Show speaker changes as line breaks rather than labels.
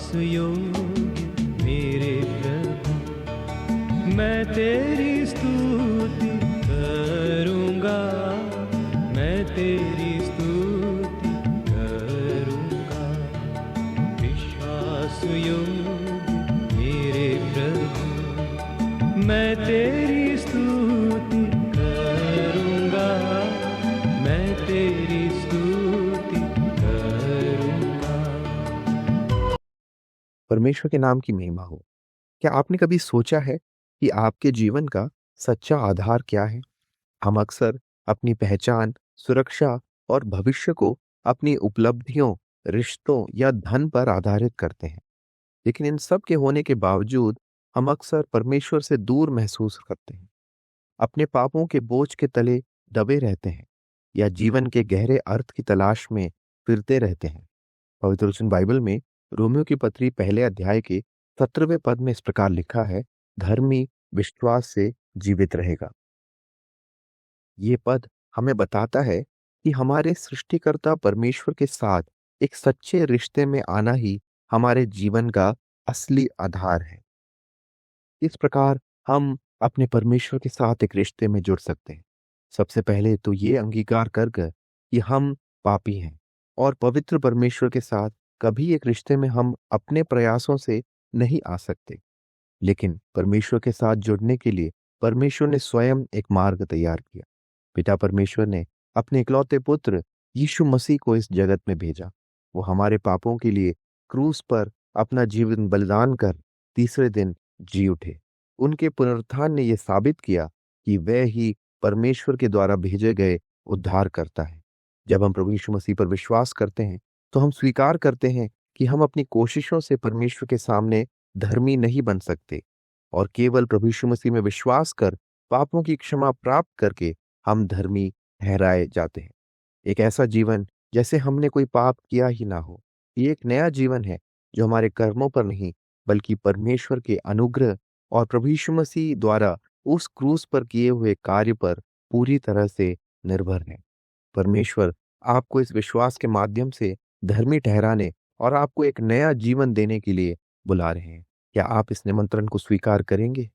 विश्वास योग्य मेरे प्रभु, मैं तेरी स्तुति करूँगा, मैं तेरी स्तुति करूँगा। विश्वास योग्य मेरे प्रभु, मैं तेरी स्तुति करूँगा, मैं तेरी स्तुति करूँगा।
परमेश्वर के नाम की महिमा हो। क्या आपने कभी सोचा है कि आपके जीवन का सच्चा आधार क्या है? हम अक्सर अपनी पहचान, सुरक्षा और भविष्य को अपनी उपलब्धियों, रिश्तों या धन पर आधारित करते हैं। लेकिन इन सब के होने के बावजूद हम अक्सर परमेश्वर से दूर महसूस करते हैं, अपने पापों के बोझ के तले दबे रहते हैं या जीवन के गहरे अर्थ की तलाश में फिरते रहते हैं। पवित्र वचन बाइबल में रोमियो की पत्री पहले अध्याय के 17वें पद में इस प्रकार लिखा है, धर्मी विश्वास से जीवित रहेगा। ये पद हमें बताता है कि हमारे सृष्टिकर्ता परमेश्वर के साथ एक सच्चे रिश्ते में आना ही हमारे जीवन का असली आधार है। इस प्रकार हम अपने परमेश्वर के साथ एक रिश्ते में जुड़ सकते हैं। सबसे पहले तो ये अंगीकार कर कि हम पापी हैं और पवित्र परमेश्वर के साथ कभी एक रिश्ते में हम अपने प्रयासों से नहीं आ सकते। लेकिन परमेश्वर के साथ जुड़ने के लिए परमेश्वर ने स्वयं एक मार्ग तैयार किया। पिता परमेश्वर ने अपने इकलौते पुत्र यीशु मसीह को इस जगत में भेजा। वो हमारे पापों के लिए क्रूस पर अपना जीवन बलिदान कर तीसरे दिन जी उठे। उनके पुनरुत्थान ने यह साबित किया कि वह ही परमेश्वर के द्वारा भेजे गए उद्धार करता है। जब हम प्रभु यीशु मसीह पर विश्वास करते हैं तो हम स्वीकार करते हैं कि हम अपनी कोशिशों से परमेश्वर के सामने धर्मी नहीं बन सकते और केवल प्रभु यीशु मसीह में विश्वास कर पापों की क्षमा प्राप्त करके हम धर्मी ठहराए जाते हैं। एक ऐसा जीवन जैसे हमने कोई पाप किया ही ना हो। ये एक नया जीवन है जो हमारे कर्मों पर नहीं बल्कि परमेश्वर के अनुग्रह और प्रभु यीशु मसीह द्वारा उस क्रूस पर किए हुए कार्य पर पूरी तरह से निर्भर है। परमेश्वर आपको इस विश्वास के माध्यम से धर्मी ठहराने और आपको एक नया जीवन देने के लिए बुला रहे हैं। क्या आप इस निमंत्रण को स्वीकार करेंगे?